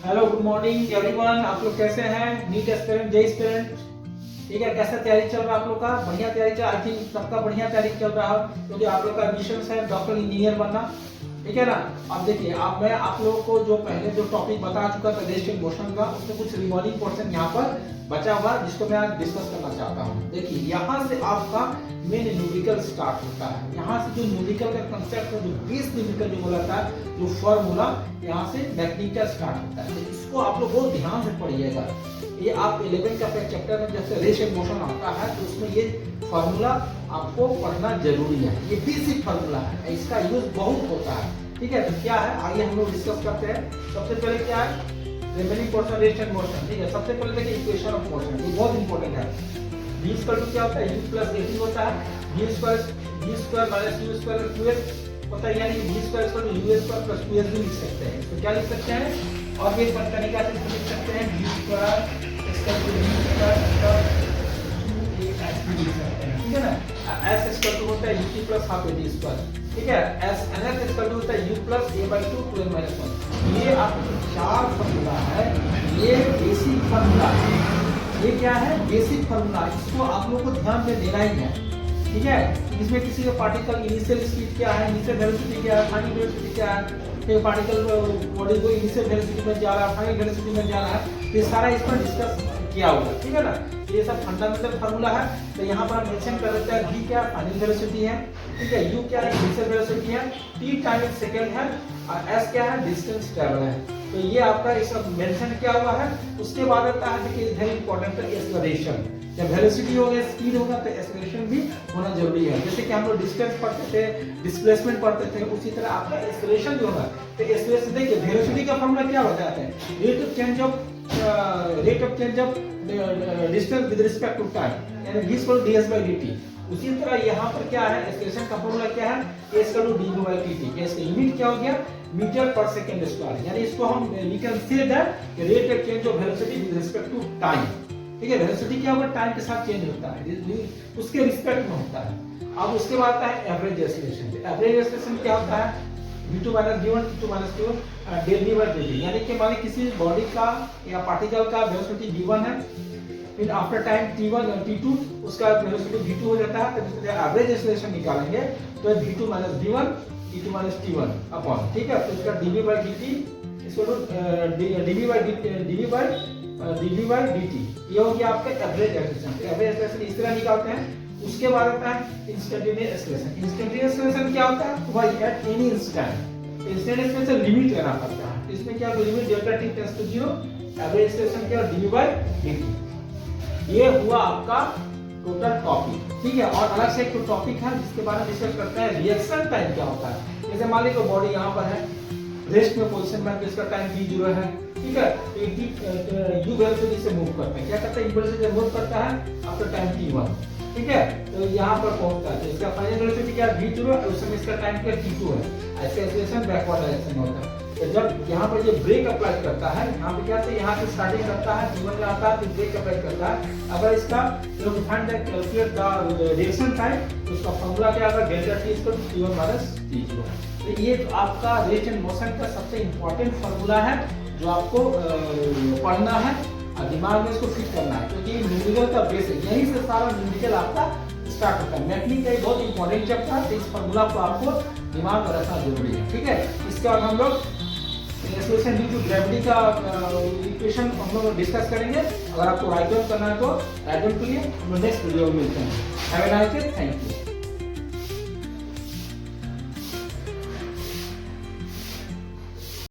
Hello good morning everyone. आप लोग कैसे हैं? नीट एस्पिरेंट, जे एस्पिरेंट, ठीक है। कैसा तैयारी चल रहा है आप लोग का? बढ़िया तैयारी चल, आई थिंक सबका बढ़िया तैयारी चल रहा है क्योंकि आप लोग का एडमिशन है डॉक्टर इंजीनियर बनना, ठीक है ना। अब देखिए, अब मैं आप लोगों को जो पहले जो टॉपिक बता चुका था रेस्ट एंड मोशन का, उसमें कुछ रिमोनिंग पोर्शन यहाँ पर बचा हुआ जिसको मैं आज डिस्कस करना चाहता हूँ। देखिए, यहाँ से आपका मेन न्यूमेरिकल स्टार्ट होता है। यहाँ से जो न्यूमेरिकल का कंसेप्ट है, जो बेस न्यूमेरिकल जो बोला था, जो फॉर्मूला, यहाँ से मैग्नीट्यूड स्टार्ट होता है। तो इसको आप लोग बहुत ध्यान से पढ़िएगा। ये आप 11 का चैप्टर में जैसे रेस्ट एंड मोशन आता है तो उसमें ये फॉर्मूला आपको पढ़ना जरूरी है। ये बेसिक फॉर्मूला है, इसका यूज बहुत होता है, ठीक है। तो क्या है, आइए हम लोग डिस्कस करते हैं। सबसे पहले क्या है, remaining portion rest and motion, ठीक है। सबसे पहले देखिए इक्वेशन ऑफ मोशन, ये बहुत इंपॉर्टेंट है। v इक्वल टू क्या होता है, u प्लस at होता है। v square minus u square 2s होता है, यानी v square equal to u square plus 2s भी लिख सकते हैं। तो क्या लिख सकते हैं, और भी एक तरीका से लिख सकते हैं v square equal to u square plus a लिख सकते हैं, ठीक है ना। s इक्वल टू होता है ut plus half at square, ठीक है। s nf इक्वल टू होता है u प्लस a/2 2n - 1। ये आपके चार फॉर्मूला है, ये बेसिक फॉर्मूला है। ये क्या है, बेसिक फॉर्मूला। इसको आप लोग को ध्यान में देना ही है, ठीक है। इसमें किसी का पार्टिकल इनिशियल स्पीड क्या है, इनिशियल वेलोसिटी क्या है, फाइनल वेलोसिटी क्या है, फिर पार्टिकल बॉडी को इनिशियल वेलोसिटी में जा रहा है, फाइनल वेलोसिटी में जा रहा है, ये सारा इस पर डिस्कस किया हुआ है, ठीक है ना। ये सब फंडामेंटल फार्मूला है। तो यहाँ पर हम मेंशन कर देते हैं v क्या फाइनल वेलोसिटी है, ठीक है, u क्या है इनिशियल वेलोसिटी है, t टाइम सेकंड है, और s क्या है डिस्टेंस ट्रैवल है। तो ये आपका इस सब मेंशन किया हुआ है। उसके बाद आता है देखिए वेरी इंपॉर्टेंट है एक्सेलरेशन। जब वेलोसिटी होगा स्पीड होगा तो एक्सेलरेशन भी होना जरूरी है। जैसे कि हम लोग डिस्टेंस पढ़ते थे, डिस्प्लेसमेंट पढ़ते थे, उसी तरह आपका एक्सेलरेशन जो होगा। तो एक्सेलरेशन देखिए वेलोसिटी का फॉर्मूला क्या होता है, rate of change of distance with respect to time, यानी v इक्वल टू ds/dt। उसी तरह यहाँ पर क्या है, एक्सेलरेशन का फॉर्मूला क्या है, a इक्वल टू dv/dt। इसका यूनिट क्या हो गया, मीटर पर सेकंड स्क्वायर, यानी इसको हम we can say that rate of change of velocity with respect to time, ठीक है। वेलोसिटी क्या होगा, टाइम के साथ चेंज होता है, उसके रिस्पेक्ट में होता है। अब उसके बाद आता है एवरेज एक्सेलरेशन। एवरेज एक्सेलरेशन क्या होता है, v2 - v1 t2 - t1 del v/dt, यानी कि मान किसी बॉडी का या पार्टिकल का वेलोसिटी v1 है, फिर आफ्टर टाइम t1 t2 उसका वेलोसिटी v2 हो जाता है। तो एवरेज एक्सेलरेशन निकालेंगे तो v2 - v1 t2 - t1 upon, ठीक है। तो इसका dv/dt इसको dv/dt ये हो गया आपका एवरेज एक्सेलरेशन। एवरेज एक्सेलरेशन इस तरह निकालते हैं। उसके बाद आता है इंस्टेंटेनियस एक्सेलरेशन। इंस्टेंटेनियस एक्सेलरेशन क्या होता है, why at any instant. Instantaneous acceleration limit लेना पड़ता है। इसमें क्या limit delta t tends to 0, average acceleration क्या dv/dt। ये हुआ आपका टोटल टॉपिक, ठीक है। और अलग से एक टॉपिक है जिसके बारे में डिस्कस करते हैं, रिएक्शन टाइम क्या होता है। जैसे मान लीजिए बॉडी यहाँ पर है, रेस्ट में पोजीशन में, इसका टाइम v0 है, ठीक है। तो u वेलोसिटी से मूव करते हैं, क्या करते हैं, u वेलोसिटी से मूव करता है आफ्टर टाइम t1, ठीक है। तो यहाँ पर पहुंचता है, तो इसका फाइनल वेलोसिटी क्या है v0 है, उस समय इसका टाइम क्या t2 है। ऐसे एक्सेलरेशन बैकवर्ड डायरेक्शन में होता है। तो जब यहाँ पर ये ब्रेक अप्लाई करता है, यहाँ पे क्या यहाँ से स्टार्टिंग करता है, t1 में आता है, फिर ब्रेक अप्लाई करता है। अगर इसका जो find the calculate the reaction time, तो उसका फॉर्मूला क्या होगा, delta t equal to t1 - t0। तो ये तो आपका रेट एंड मोशन का सबसे इंपॉर्टेंट फॉर्मूला है जो आपको पढ़ना है और दिमाग में इसको फिट करना है, क्योंकि न्यूमेरिकल का बेस है, यहीं से सारा न्यूमेरिकल आपका स्टार्ट होता है। मैथमेटिक्स का एक बहुत इंपॉर्टेंट चैप्टर है, तो इस फॉर्मूला को आपको दिमाग में रखना जरूरी है, ठीक है। इसके बाद हम लोग एक्सेलरेशन ड्यू टू ग्रेविटी का इक्वेशन हम लोग डिस्कस करेंगे। अगर आपको राइट डाउन करना है तो राइट डाउन के लिए हम लोग नेक्स्ट वीडियो में मिलते हैं। Have a nice day, thank you.